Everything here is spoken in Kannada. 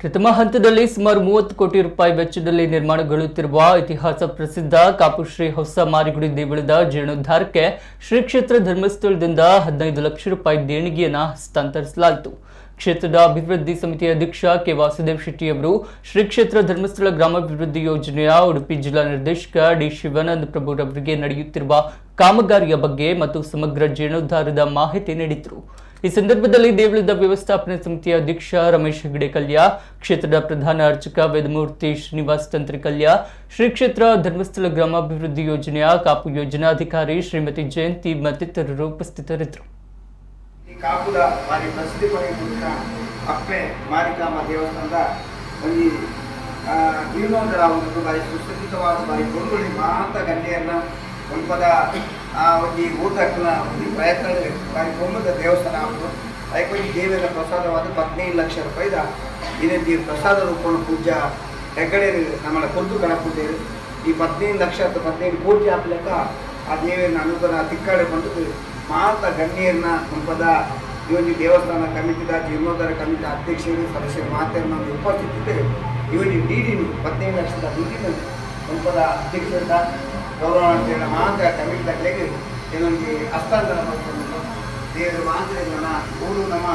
ಪ್ರಥಮ ಹಂತದಲ್ಲಿ ಸುಮಾರು 30 ಕೋಟಿ ರೂಪಾಯಿ ವೆಚ್ಚದಲ್ಲಿ ನಿರ್ಮಾಣಗೊಳ್ಳುತ್ತಿರುವ ಇತಿಹಾಸ ಪ್ರಸಿದ್ಧ ಕಾಪುಶ್ರೀ ಹೊಸ ಮಾರಿಗುಡಿ ದೇಗುಲದ ಜೀರ್ಣೋದ್ಧಾರಕ್ಕೆ ಶ್ರೀ ಕ್ಷೇತ್ರ ಧರ್ಮಸ್ಥಳದಿಂದ 15 ಲಕ್ಷ ರೂಪಾಯಿ ದೇಣಿಗೆಯನ್ನು ಹಸ್ತಾಂತರಿಸಲಾಯಿತು. ಕ್ಷೇತ್ರದ ಅಭಿವೃದ್ಧಿ ಸಮಿತಿಯ ಅಧ್ಯಕ್ಷ ಕೆ ವಾಸುದೇವ್ ಶೆಟ್ಟಿ ಅವರು ಶ್ರೀ ಕ್ಷೇತ್ರ ಧರ್ಮಸ್ಥಳ ಗ್ರಾಮಾಭಿವೃದ್ಧಿ ಯೋಜನೆಯ ಉಡುಪಿ ಜಿಲ್ಲಾ ನಿರ್ದೇಶಕ ಡಿ ಶಿವಾನಂದ ಪ್ರಭುರವರಿಗೆ ನಡೆಯುತ್ತಿರುವ ಕಾಮಗಾರಿಯ ಬಗ್ಗೆ ಮತ್ತು ಸಮಗ್ರ ಜೀರ್ಣೋದ್ಧಾರದ ಮಾಹಿತಿ ನೀಡಿದರು. ಈ ಸಂದರ್ಭದಲ್ಲಿ ದೇಗುಲದ ವ್ಯವಸ್ಥಾಪನಾ ಸಮಿತಿಯ ಅಧ್ಯಕ್ಷ ರಮೇಶ್ ಹೆಗಡೆ ಕಲ್ಯ, ಕ್ಷೇತ್ರದ ಪ್ರಧಾನ ಅರ್ಚಕ ವೇದಮೂರ್ತಿ ಶ್ರೀನಿವಾಸ್ ತಂತ್ರಿಕಲ್ಯ, ಶ್ರೀ ಕ್ಷೇತ್ರ ಧರ್ಮಸ್ಥಳ ಗ್ರಾಮಾಭಿವೃದ್ಧಿ ಯೋಜನೆಯ ಕಾಪು ಯೋಜನಾಧಿಕಾರಿ ಶ್ರೀಮತಿ ಜಯಂತಿ ಮತ್ತಿತರರು ಉಪಸ್ಥಿತರಿದ್ದರು. ಕಾಪುದ ಬಾರಿ ಪ್ರಸಿದ್ಧಿ ಪಡೆಯುವಂಥ ಅಪ್ಪೆ ಮಾರಿಕಾಂಬ ದೇವಸ್ಥಾನದ ಒಂದು ಜೀರ್ಣೋದ್ಧಾರ ಒಂದು ಬಾರಿ ಸುಸಜ್ಜಿತವಾದ ಬಾರಿ ಗೊಂಡುಳಿ ಮಾತ ಗಂಟೆಯನ್ನ ಒಂಪದ ಒಂದು ಊಟಕ್ಕನ ಒಂದು ಪ್ರಯತ್ನ ಬಾರಿ ಗೊಂಬದ ದೇವಸ್ಥಾನ ಆಗುವುದು ಅದಕ್ಕೊಂದು ದೇವರ ಪ್ರಸಾದವಾದ 15 ಲಕ್ಷ ರೂಪಾಯಿದ ಇದೇ ಪ್ರಸಾದ ರೂಪಣ ಪೂಜಾ ಹೆಗ್ಗಡೆ ನಮ್ಮ ಕೊದ್ದು ಗಣ ಪೂಜೆ ಈ 15 ಲಕ್ಷ ಅಥವಾ 15 ಕೋಟಿ ಹಾಕ್ಲಿಕ್ಕ ಆ ದೇವರನ್ನ ಅನುಗ್ರಹ ತಿಕ್ಕಾಡೆ ಬಂದು ಮಾತ ಗಣ್ಯರನ್ನ ಒಂಪದ ಈ ಒಂದು ದೇವಸ್ಥಾನ ಕಮಿಟಿದ ಜೀರ್ಣೋದ್ಧಾರ ಕಮಿಟಿ ಅಧ್ಯಕ್ಷರು ಸದಸ್ಯರು ಮಾತನ್ನ ಉಪಸ್ಥಿತಿದೆ ಈ ಒಂದು ಡಿಡಿನು 15 ಲಕ್ಷದ ದುಡ್ಡಿನ ಒಂಪದ ಅಧ್ಯಕ್ಷರ ಗೌರವ ಮಾತ್ರ ಕಮಿಟಿದಾಗಲಿಗೆ ಕೆಲವೊಂದು ಹಸ್ತಾಂತರ ಮಾಡ್ಕೊಂಡು ದೇವರ ಮಾತ್ರ ಊರು ನಮ್ಮ